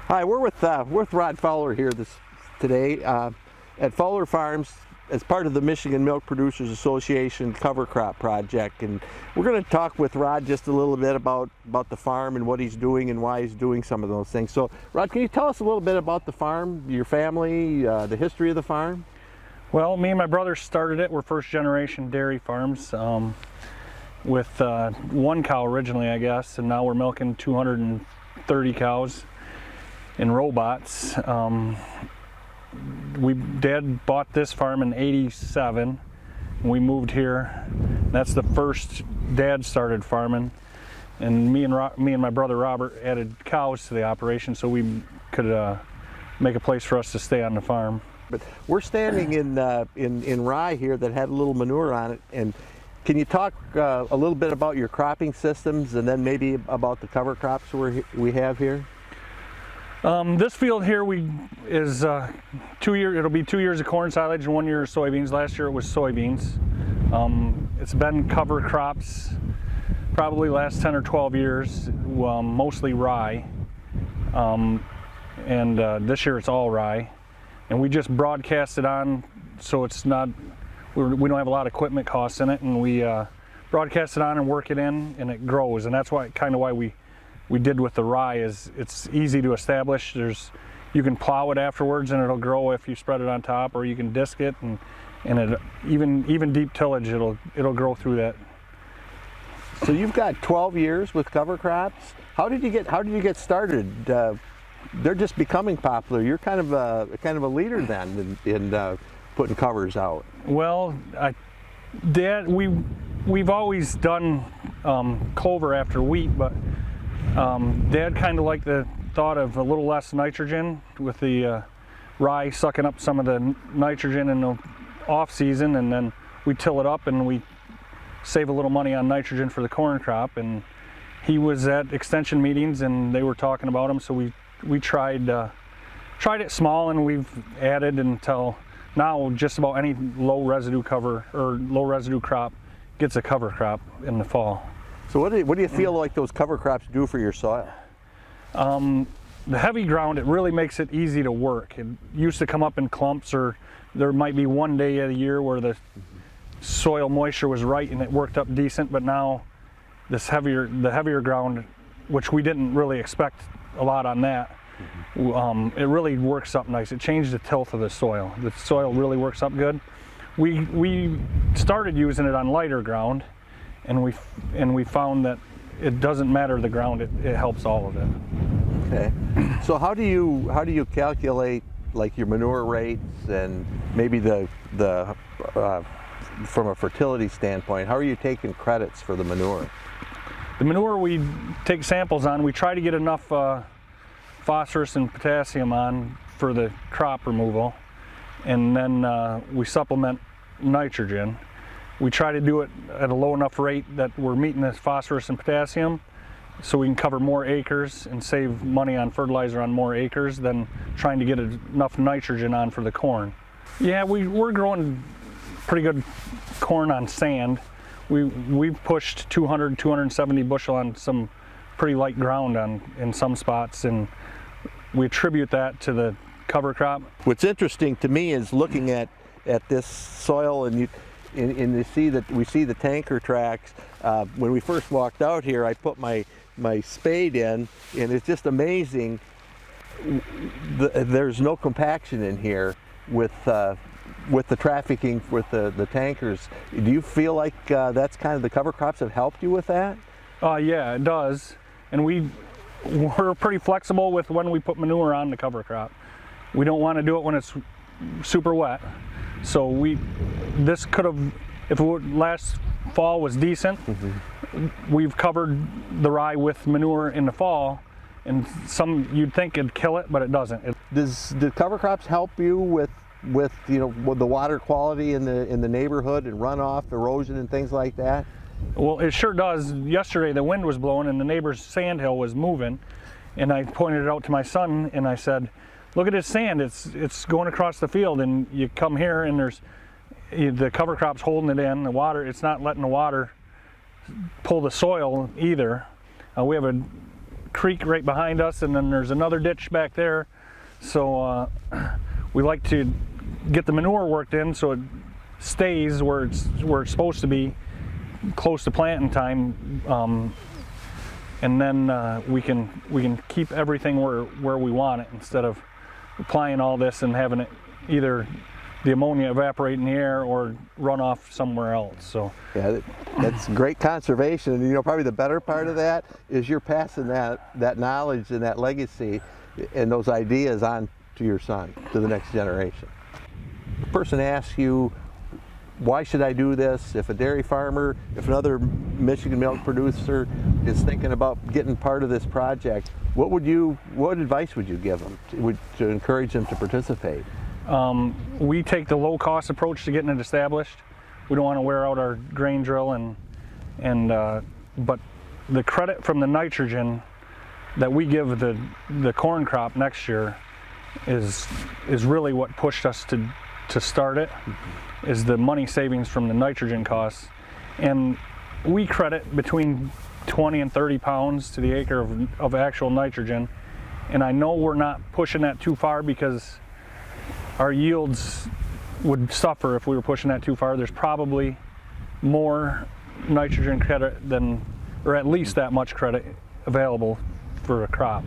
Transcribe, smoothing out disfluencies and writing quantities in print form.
Hi, we're with Rod Fowler here today at Fowler Farms as part of the Michigan Milk Producers Association cover crop project, and we're going to talk with Rod just a little bit about the farm and what he's doing and why he's doing some of those things. So Rod, can you tell us a little bit about the farm, your family, the history of the farm? Well, me and my brother started it. We're first generation dairy farms with one cow originally, I guess, and now we're milking 230 cows in robots. Dad bought this farm in '87. We moved here. That's the first Dad started farming, and me and my brother Robert added cows to the operation so we could make a place for us to stay on the farm. But we're standing in rye here that had a little manure on it, and can you talk a little bit about your cropping systems and then maybe about the cover crops we have here? This field here is 2 years. It'll be 2 years of corn silage and 1 year of soybeans. Last year it was soybeans. It's been cover crops probably last 10 or 12 years, mostly rye. This year it's all rye. And we just broadcast it on, so it's not, we don't have a lot of equipment costs in it, and we broadcast it on and work it in, and it grows. And that's why we did with the rye is it's easy to establish. You can plow it afterwards and it'll grow if you spread it on top, or you can disc it, and even deep tillage it'll grow through that. So you've got 12 years with cover crops. How did you get started? They're just becoming popular. You're kind of a leader then in putting covers out. Well, Dad, we've always done clover after wheat, but Dad kind of liked the thought of a little less nitrogen with the rye sucking up some of the nitrogen in the off season, and then we till it up and we save a little money on nitrogen for the corn crop. And he was at extension meetings and they were talking about them, so we tried it small, and we've added until now just about any low residue cover or low residue crop gets a cover crop in the fall. So what do you feel like those cover crops do for your soil? The heavy ground, it really makes it easy to work. It used to come up in clumps, or there might be one day of the year where the soil moisture was right and it worked up decent, but now the heavier ground, which we didn't really expect a lot on that, it really works up nice. It changed the tilth of the soil. The soil really works up good. We started using it on lighter ground, and we found that it doesn't matter the ground, it helps all of it. Okay. So how do you calculate like your manure rates and maybe the from a fertility standpoint, how are you taking credits for the manure? The manure we take samples on, we try to get enough phosphorus and potassium on for the crop removal, and then we supplement nitrogen. We try to do it at a low enough rate that we're meeting the phosphorus and potassium, so we can cover more acres and save money on fertilizer on more acres than trying to get enough nitrogen on for the corn. Yeah, we're growing pretty good corn on sand. We've pushed 270 bushel on some pretty light ground in some spots, and we attribute that to the cover crop. What's interesting to me is looking at this soil, and we see the tanker tracks. When we first walked out here, I put my spade in, and it's just amazing. There's no compaction in here with the trafficking with the tankers. Do you feel like that's kind of the cover crops have helped you with that? Yeah, it does. And we're pretty flexible with when we put manure on the cover crop. We don't want to do it when it's super wet. So this could have, if last fall was decent, we've covered the rye with manure in the fall, and you'd think it'd kill it, but it doesn't. Do cover crops help you with the water quality in the neighborhood and runoff, erosion, and things like that? Well, it sure does. Yesterday the wind was blowing and the neighbor's sandhill was moving, and I pointed it out to my son and I said, look at this sand, it's going across the field, and you come here and there's the cover crop's holding it in, the water, it's not letting the water pull the soil either. We have a creek right behind us, and then there's another ditch back there. So we like to get the manure worked in so it stays where it's supposed to be, close to planting time, and then we can keep everything where we want it, instead of applying all this and having it either the ammonia evaporate in the air or run off somewhere else. So yeah, that's great conservation. And you know, probably the better part of that is you're passing that knowledge and that legacy and those ideas on to your son, to the next generation. The person asks you, why should I do this? If a dairy farmer, if another Michigan milk producer is thinking about getting part of this project, what advice would you give them to encourage them to participate? We take the low-cost approach to getting it established. We don't want to wear out our grain drill, but the credit from the nitrogen that we give the corn crop next year is really what pushed us to start it. Is the money savings from the nitrogen costs, and we credit between 20 and 30 pounds to the acre of actual nitrogen. And I know we're not pushing that too far, because our yields would suffer if we were pushing that too far. There's probably more nitrogen credit than, or at least that much credit available for a crop.